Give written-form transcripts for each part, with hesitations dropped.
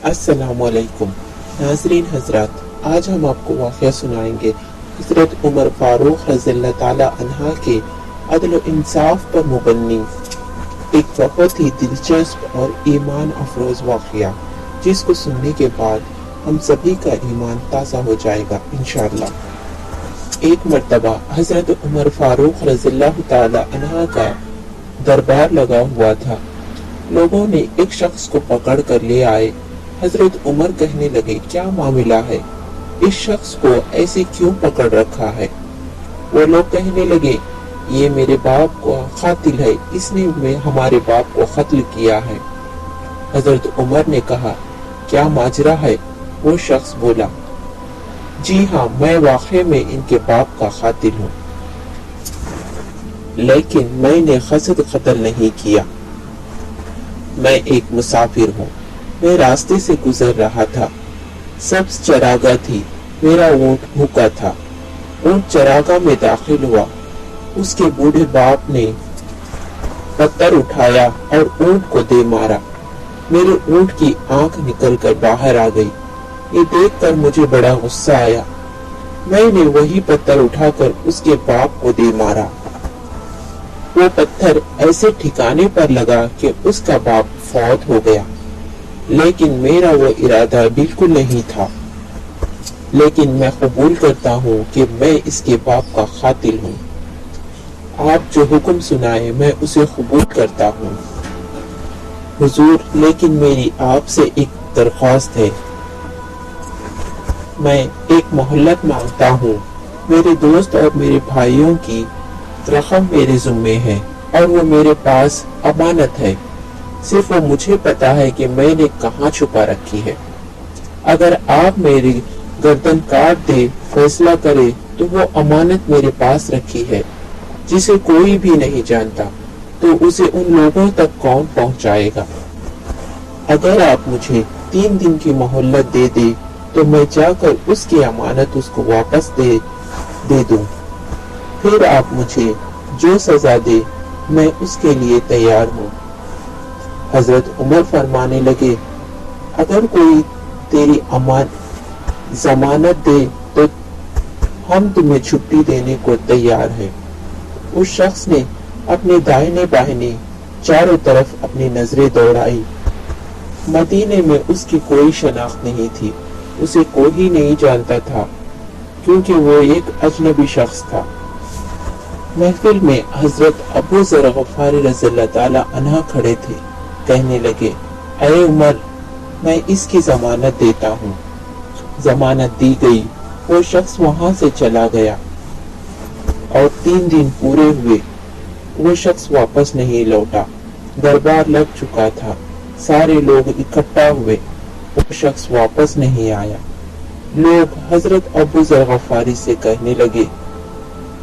अस्सलामुअलैकुम नाज़रीन हज़रात, आज हम आपको वाक़या सुनाएंगे हज़रत उमर फ़ारूक रज़ियल्लाहु ताला अन्हा के अदल व इंसाफ पर मुबन्नी एक बहुत ही दिलचस्प और ईमान अफरोज़ वाक़या, जिसको सुनने के बाद हम सभी का ईमान ताज़ा हो जाएगा इंशाअल्लाह। एक मर्तबा हज़रत उमर फ़ारूक रज़ियल्लाहु ताला अन्हा का दरबार लगा हुआ था। लोगों ने एक शख्स को पकड़ कर ले आए। हजरत उमर कहने लगे, क्या मामला है, इस शख्स को ऐसे क्यों पकड़ रखा है? वो लोग कहने लगे, ये मेरे बाप का कातिल है, इसने हमारे बाप को कत्ल किया है। हजरत उमर ने कहा, क्या माजरा है? वो शख्स बोला, जी हाँ, मैं वाकई में इनके बाप का कातिल हूँ, लेकिन मैंने क़सद कत्ल नहीं किया। मैं एक मुसाफिर हूँ, मैं रास्ते से गुजर रहा था। सब्ज़ चरागाह थी, मेरा ऊँट भूखा था। ऊँट चरागाह में दाखिल हुआ। उसके बूढ़े बाप ने पत्थर उठाया और ऊँट को दे मारा। मेरे ऊँट की आंख निकलकर बाहर आ गई। ये देखकर मुझे बड़ा गुस्सा आया। मैंने वही पत्थर उठाकर उसके बाप को दे मारा। वो पत्थर ऐसे ठिकाने पर लगा कि उसका बाप फौत हो गया, लेकिन मेरा वो इरादा बिल्कुल नहीं था। लेकिन मैं कबूल करता हूँ कि मैं इसके बाप का कातिल हूँ। आप जो हुक्म सुनाए मैं उसे कबूल करता हूँ हुजूर, लेकिन मेरी आपसे एक दरख्वास्त है। मैं एक मोहल्लत मांगता हूँ। मेरे दोस्त और मेरे भाइयों की रकम मेरे ज़िम्मे है और वो मेरे पास अमानत है। सिर्फ वो मुझे पता है कि मैंने कहाँ छुपा रखी है। अगर आप मेरी गर्दन काट दे, फैसला करे, तो वो अमानत मेरे पास रखी है जिसे कोई भी नहीं जानता, तो उसे उन लोगों तक कौन पहुँचाएगा? अगर आप मुझे 3 दिन की मोहलत दे दे तो मैं जाकर उसकी अमानत उसको वापस दे दूं। फिर आप मुझे जो सजा दे मैं उसके लिए तैयार हूँ। हजरत उमर फरमाने लगे, अगर कोई तेरी जमानत दे तो हम तुम्हें छुट्टी देने को तैयार हैं। उस शख्स ने अपने दाहिने बाहिने चारों तरफ अपनी नजरें दौड़ाई। मदीने में उसकी कोई शनाख्त नहीं थी, उसे कोई नहीं जानता था, क्योंकि वो एक अजनबी शख्स था। महफिल में हजरत अबू ज़र गफ़ारी रज़ियल्लाहु ताला अन्हा खड़े थे। कहने लगे, अरे उमर, मैं इसकी जमानत देता हूँ। जमानत दी गई। वो शख्स वहां से चला गया और 3 दिन पूरे हुए, वो शख्स वापस नहीं लौटा। दरबार लग चुका था, सारे लोग इकट्ठा हुए, वो शख्स वापस नहीं आया। लोग हजरत अबू ज़र गफ़ारी से कहने लगे,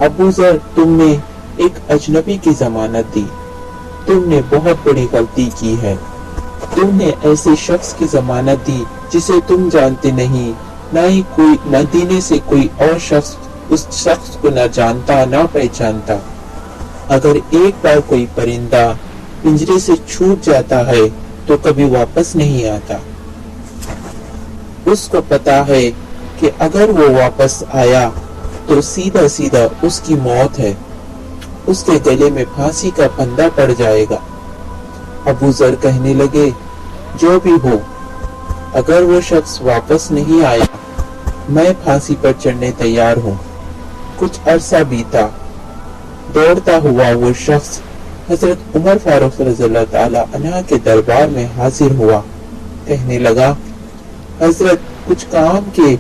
अबू ज़र, तुमने एक अजनबी की जमानत दी, तुमने बहुत बड़ी गलती की है। तुमने ऐसे शख्स की जमानत दी जिसे तुम जानते नहीं, ना ही कोई मदीने से कोई और शख्स उस शख्स को न जानता न पहचानता। अगर एक बार कोई परिंदा पिंजरे से छूट जाता है तो कभी वापस नहीं आता। उसको पता है कि अगर वो वापस आया तो सीधा सीधा उसकी मौत है, उसके गले में फांसी का फंदा पड़ जाएगा। अबू ज़र कहने लगे, जो भी हो, अगर वो शख्स वापस नहीं आया मैं फांसी पर चढ़ने तैयार हूँ। कुछ अरसा बीता। दौड़ता हुआ वो शख्स हजरत उमर फारूक रज़ियल्लाहु ताला अन्हा के दरबार में हाजिर हुआ। कहने लगा, हजरत, कुछ काम के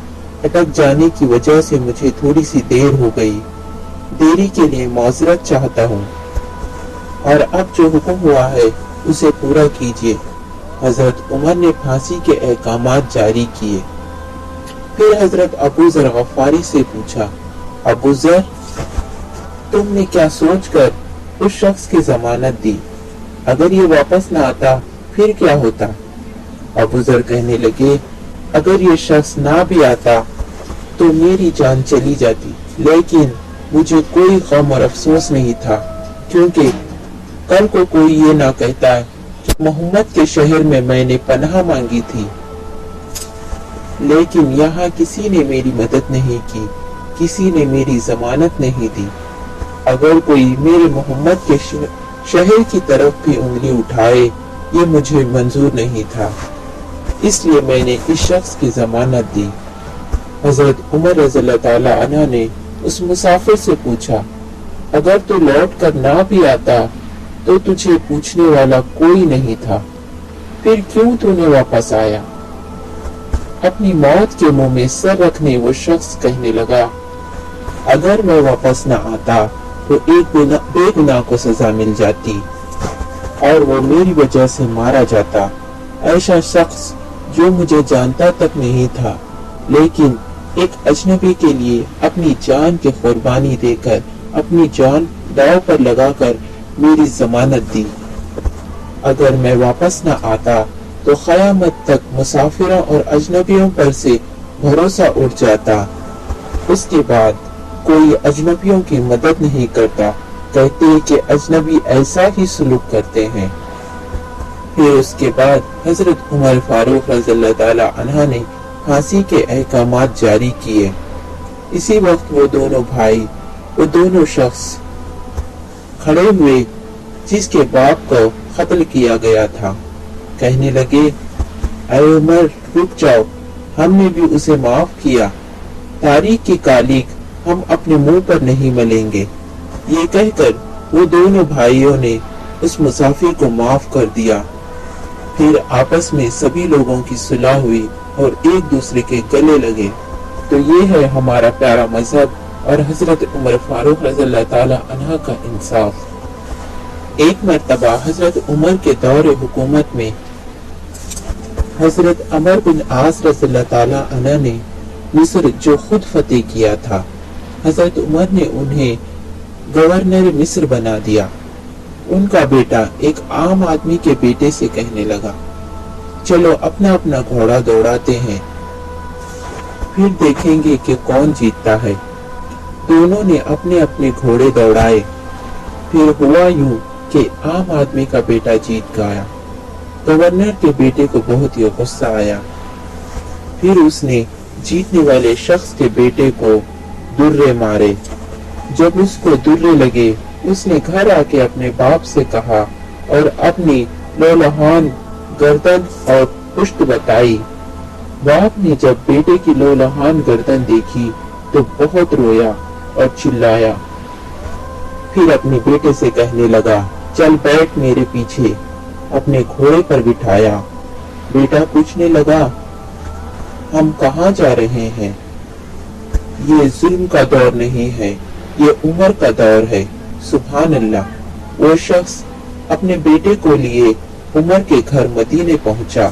अटक जाने की वजह से मुझे थोड़ी सी देर हो गई। देरी के लिए माजरत चाहता हूँ और अब जो हुक्म हुआ है उसे पूरा कीजिए। हजरत उमर ने फांसी के अहकामात जारी किए। फिर हजरत अबू ज़र गफ़ारी से पूछा, अबू ज़र, तुमने क्या सोचकर उस शख्स की जमानत दी? अगर ये वापस ना आता फिर क्या होता? अबू ज़र कहने लगे, अगर ये शख्स ना भी आता तो मेरी जान चली जाती, लेकिन मुझे कोई गम और अफसोस नहीं था, क्योंकि कल को कोई ये ना कहता कि मोहम्मद के शहर में मैंने पनाह मांगी थी लेकिन यहाँ किसी ने मेरी मदद नहीं की, किसी ने मेरी जमानत नहीं दी। अगर कोई मेरे मोहम्मद के शहर की तरफ भी उंगली उठाए, ये मुझे मंजूर नहीं था, इसलिए मैंने इस शख्स की जमानत दी। हजरत उमर रज़ियल्लाहु ताला अन्हा ने उस मुसाफिर से पूछा, अगर तू लौट कर ना भी आता तो तुझे पूछने वाला कोई नहीं था, फिर क्यों तूने वापस आया? अपनी मौत के मुंह में सर रखने वो शख्स कहने लगा, अगर मैं वापस न आता तो एक बेगुनाह को सजा मिल जाती और वो मेरी वजह से मारा जाता। ऐसा शख्स जो मुझे जानता तक नहीं था, लेकिन एक अजनबी के लिए अपनी जान की कुर्बानी देकर, अपनी जान दांव पर लगाकर मेरी जमानत दी। अगर मैं वापस न आता तो क़यामत तक मुसाफिरों और अजनबियों पर से भरोसा उठ जाता। उसके बाद कोई अजनबियों की मदद नहीं करता, कहते हैं कि अजनबी ऐसा ही सलूक करते हैं। फिर उसके बाद हजरत उमर फारूक रज़ियल्लाहु ताला अन्हा ने फांसी के अहकामात जारी किए। इसी वक्त वो दोनों भाई, वो दोनों शख्स खड़े हुए जिसके बाप को कत्ल किया गया था, कहने लगे, ऐ उमर रुक जाओ, हमने भी उसे माफ किया, तारीख की कालिक हम अपने मुंह पर नहीं मलेंगे। ये कहकर वो दोनों भाइयों ने उस मुसाफिर को माफ कर दिया। फिर आपस में सभी लोगों की सुलह हुई और एक दूसरे के गले लगे। तो ये है हमारा प्यारा मजहब और हजरत उमर फारूक रज़ियल्लाहु ताला अन्हा का इंसाफ। एक मर्तबा हजरत उमर के दौर हुकूमत में हजरत अमर बिन आस रज़ियल्लाहु ताला अन्हा ने मिस्र जो खुद फतेह किया था, हजरत उमर ने उन्हें गवर्नर मिस्र बना दिया। उनका बेटा एक आम आदमी के बेटे से कहने लगा, चलो अपना अपना घोड़ा दौड़ाते हैं, फिर देखेंगे कि कौन जीतता है। दोनों ने अपने अपने घोड़े दौड़ाए। फिर हुआ यूं कि आम आदमी का बेटा जीत गया। गवर्नर के बेटे को बहुत ही गुस्सा आया। फिर उसने जीतने वाले शख्स के बेटे को दुर्रे मारे। जब उसको दुर्रे लगे, उसने घर आके अपने बाप से कहा और अपनी लोलहान गर्दन और पुश्त बताई। बाप ने जब बेटे की लोलहान गर्दन देखी तो बहुत रोया और चिल्लाया। फिर अपने बेटे से कहने लगा, चल बैठ मेरे पीछे। अपने घोड़े पर बिठाया। बेटा पूछने लगा, हम कहाँ जा रहे हैं? ये जुल्म का दौर नहीं है, ये उमर का दौर है। सुभान अल्लाह। वो शख्स अपने बेटे को लिए उमर के घर मदीने पहुंचा।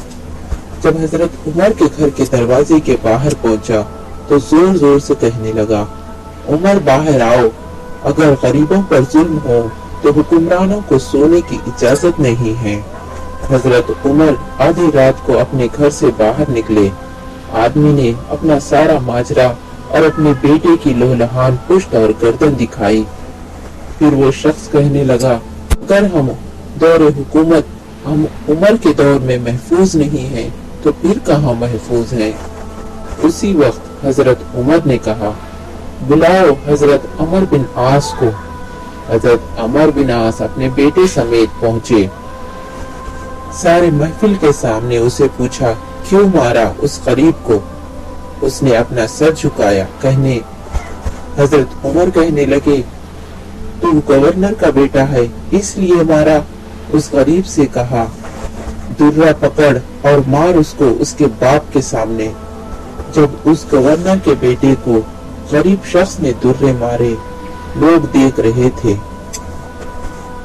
जब हजरत उमर के घर के दरवाजे के बाहर पहुंचा तो जोर जोर से कहने लगा, उमर बाहर आओ, अगर गरीबों पर जुल्म हो तो हुक्मरानों को सोने की इजाजत नहीं है। हजरत उमर आधी रात को अपने घर से बाहर निकले। आदमी ने अपना सारा माजरा और अपने बेटे की लोलहान पुश्त और गर्दन दिखाई। फिर वो शख्स कहने लगा, अगर हम दौर हुकूमत हम उमर के दौर में महफूज नहीं है तो फिर कहाँ महफूज है। उसी वक्त हजरत उमर ने कहा, बुलाओ हजरत अमर बिन आस को। हजरत अमर बिन आस अपने बेटे समेत पहुंचे। सारे महफिल के सामने उसे पूछा, क्यों मारा उस गरीब को? उसने अपना सर झुकाया। हजरत उमर कहने लगे, तुम गवर्नर का बेटा है इसलिए मारा। उस गरीब से कहा, दुर्रा पकड़ और मार उसको उसके बाप के सामने। जब उस गवर्नर के बेटे को गरीब शख्स ने दुर्रे मारे, लोग देख रहे थे।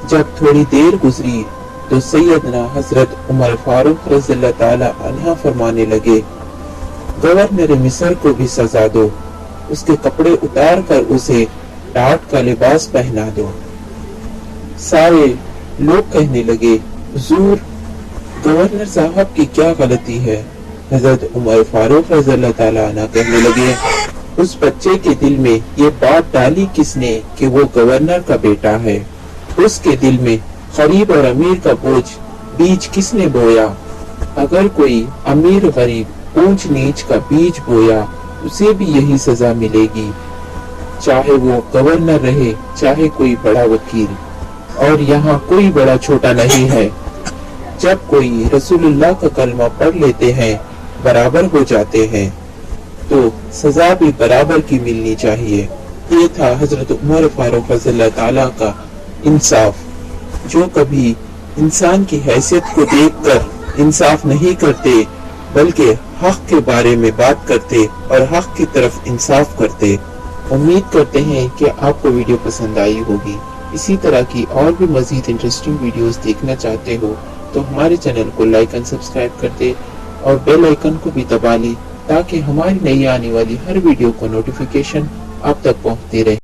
जब थोड़ी देर गुजरी तो सैयदना हजरत उमर फारूक रज़ियल्लाहु ताला अन्हा फरमाने लगे, गवर्नर मिस्र को भी सजा दो, उसके कपड़े उतार कर उसे टाट का लिबास पहना दो। सारे लोग कहने लगे, हुजूर, गवर्नर साहब की क्या गलती है? हजरत उमर फारूक रज़ियल्लाहु ताला अन्हा कहने लगे, उस बच्चे के दिल में ये बात डाली किसने कि वो गवर्नर का बेटा है? उसके दिल में गरीब और अमीर का बोझ बीज किसने बोया? अगर कोई अमीर गरीब ऊंच नीच का बीज बोया उसे भी यही सजा मिलेगी, चाहे वो गवर्नर रहे चाहे कोई बड़ा वकील, और यहाँ कोई बड़ा छोटा नहीं है। जब कोई रसूलुल्लाह का कलमा पढ़ लेते हैं, बराबर हो जाते हैं, तो सजा भी बराबर की मिलनी चाहिए। ये था हजरत उमर फारूक रज़ियल्लाहु ताला का इंसाफ, जो कभी इंसान की हैसियत को देखकर इंसाफ नहीं करते, बल्कि हक के बारे में बात करते और हक की तरफ इंसाफ करते। उम्मीद करते हैं कि आपको वीडियो पसंद आई होगी। इसी तरह की और भी मजीद इंटरेस्टिंग वीडियोस देखना चाहते हो तो हमारे चैनल को लाइक एंड सब्सक्राइब कर दे और बेल आइकन को भी दबा लें, ताकि हमारी नई आने वाली हर वीडियो को नोटिफिकेशन आप तक पहुंचती रहे।